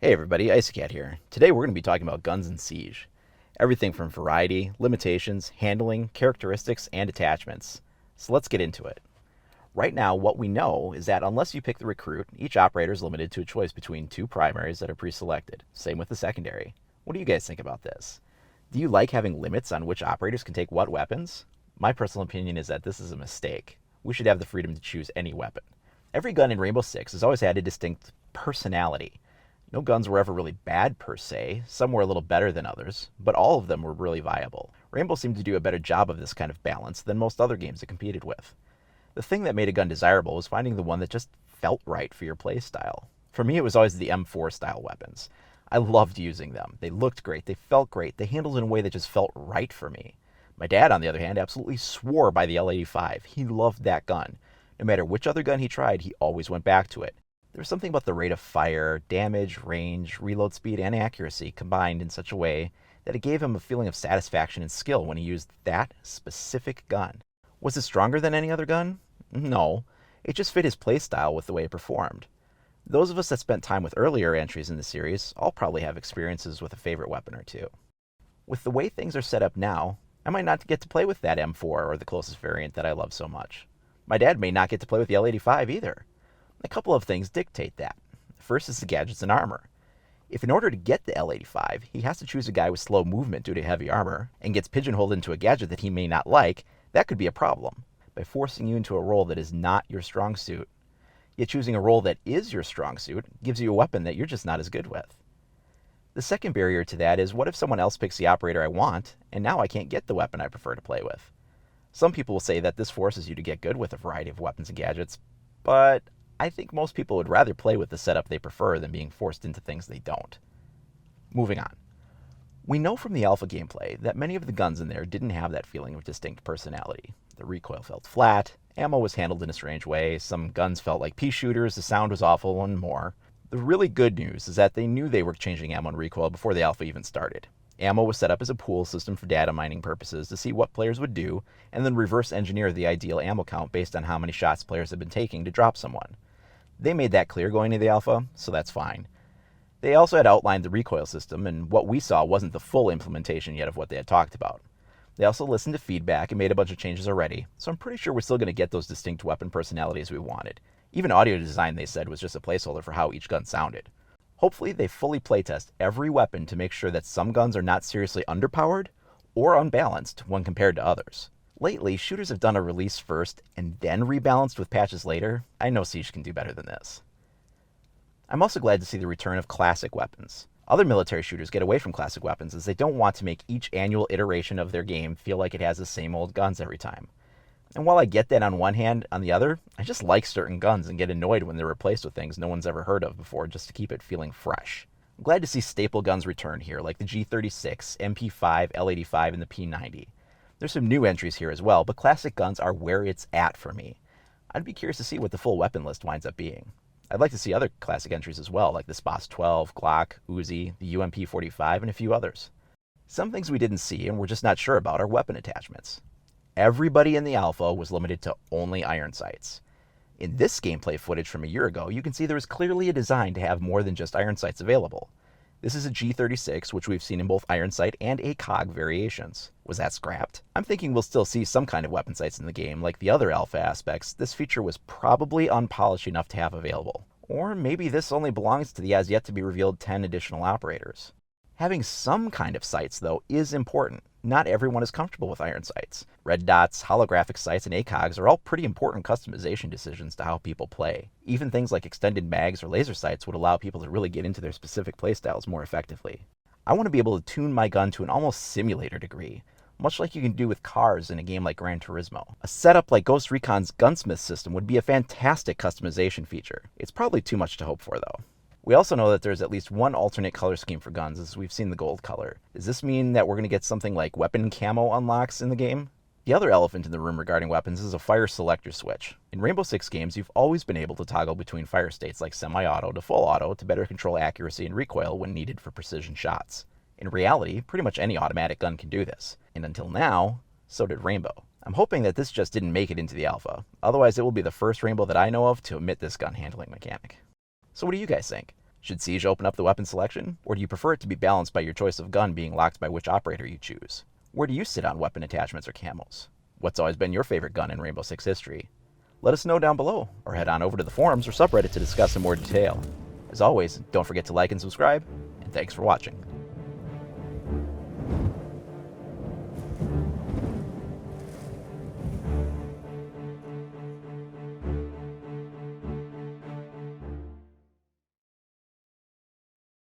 Hey everybody, IceCat here. Today we're going to be talking about guns in Siege. Everything from variety, limitations, handling, characteristics, and attachments. So let's get into it. Right now, what we know is that unless you pick the recruit, each operator is limited to a choice between two primaries that are pre-selected. Same with the secondary. What do you guys think about this? Do you like having limits on which operators can take what weapons? My personal opinion is that this is a mistake. We should have the freedom to choose any weapon. Every gun in Rainbow Six has always had a distinct personality. No guns were ever really bad per se. Some were a little better than others, but all of them were really viable. Rainbow seemed to do a better job of this kind of balance than most other games it competed with. The thing that made a gun desirable was finding the one that just felt right for your playstyle. For me, it was always the M4 style weapons. I loved using them. They looked great, they felt great, they handled in a way that just felt right for me. My dad, on the other hand, absolutely swore by the L85. He loved that gun. No matter which other gun he tried, he always went back to it. There was something about the rate of fire, damage, range, reload speed, and accuracy combined in such a way that it gave him a feeling of satisfaction and skill when he used that specific gun. Was it stronger than any other gun? No. It just fit his playstyle with the way it performed. Those of us that spent time with earlier entries in the series all probably have experiences with a favorite weapon or two. With the way things are set up now, I might not get to play with that M4 or the closest variant that I love so much. My dad may not get to play with the L85 either. A couple of things dictate that. First is the gadgets and armor. If in order to get the L85, he has to choose a guy with slow movement due to heavy armor, and gets pigeonholed into a gadget that he may not like, that could be a problem, by forcing you into a role that is not your strong suit. Yet choosing a role that is your strong suit gives you a weapon that you're just not as good with. The second barrier to that is, what if someone else picks the operator I want, and now I can't get the weapon I prefer to play with? Some people will say that this forces you to get good with a variety of weapons and gadgets, but I think most people would rather play with the setup they prefer than being forced into things they don't. Moving on. We know from the alpha gameplay that many of the guns in there didn't have that feeling of distinct personality. The recoil felt flat, ammo was handled in a strange way, some guns felt like pea shooters, the sound was awful, and more. The really good news is that they knew they were changing ammo and recoil before the alpha even started. Ammo was set up as a pool system for data mining purposes to see what players would do, and then reverse engineer the ideal ammo count based on how many shots players had been taking to drop someone. They made that clear going into the alpha, so that's fine. They also had outlined the recoil system, and what we saw wasn't the full implementation yet of what they had talked about. They also listened to feedback and made a bunch of changes already, so I'm pretty sure we're still going to get those distinct weapon personalities we wanted. Even audio design, they said, was just a placeholder for how each gun sounded. Hopefully they fully playtest every weapon to make sure that some guns are not seriously underpowered or unbalanced when compared to others. Lately, shooters have done a release first and then rebalanced with patches later. I know Siege can do better than this. I'm also glad to see the return of classic weapons. Other military shooters get away from classic weapons as they don't want to make each annual iteration of their game feel like it has the same old guns every time. And while I get that on one hand, on the other, I just like certain guns and get annoyed when they're replaced with things no one's ever heard of before just to keep it feeling fresh. I'm glad to see staple guns return here, like the G36, MP5, L85, and the P90. There's some new entries here as well, but classic guns are where it's at for me. I'd be curious to see what the full weapon list winds up being. I'd like to see other classic entries as well, like the SPAS 12, Glock, Uzi, the UMP 45, and a few others. Some things we didn't see and we're just not sure about are weapon attachments. Everybody in the alpha was limited to only iron sights. In this gameplay footage from a year ago, you can see there was clearly a design to have more than just iron sights available. This is a G36, which we've seen in both iron sight and ACOG variations. Was that scrapped? I'm thinking we'll still see some kind of weapon sights in the game. Like the other alpha aspects, this feature was probably unpolished enough to have available. Or maybe this only belongs to the as yet to be revealed 10 additional operators. Having some kind of sights, though, is important. Not everyone is comfortable with iron sights. Red dots, holographic sights, and ACOGs are all pretty important customization decisions to how people play. Even things like extended mags or laser sights would allow people to really get into their specific playstyles more effectively. I want to be able to tune my gun to an almost simulator degree, much like you can do with cars in a game like Gran Turismo. A setup like Ghost Recon's Gunsmith system would be a fantastic customization feature. It's probably too much to hope for, though. We also know that there's at least one alternate color scheme for guns, as we've seen the gold color. Does this mean that we're going to get something like weapon camo unlocks in the game? The other elephant in the room regarding weapons is a fire selector switch. In Rainbow Six games, you've always been able to toggle between fire states like semi-auto to full auto to better control accuracy and recoil when needed for precision shots. In reality, pretty much any automatic gun can do this. And until now, so did Rainbow. I'm hoping that this just didn't make it into the alpha. Otherwise, it will be the first Rainbow that I know of to omit this gun handling mechanic. So what do you guys think? Should Siege open up the weapon selection, or do you prefer it to be balanced by your choice of gun being locked by which operator you choose? Where do you sit on weapon attachments or camos? What's always been your favorite gun in Rainbow Six history? Let us know down below, or head on over to the forums or subreddit to discuss in more detail. As always, don't forget to like and subscribe, and thanks for watching.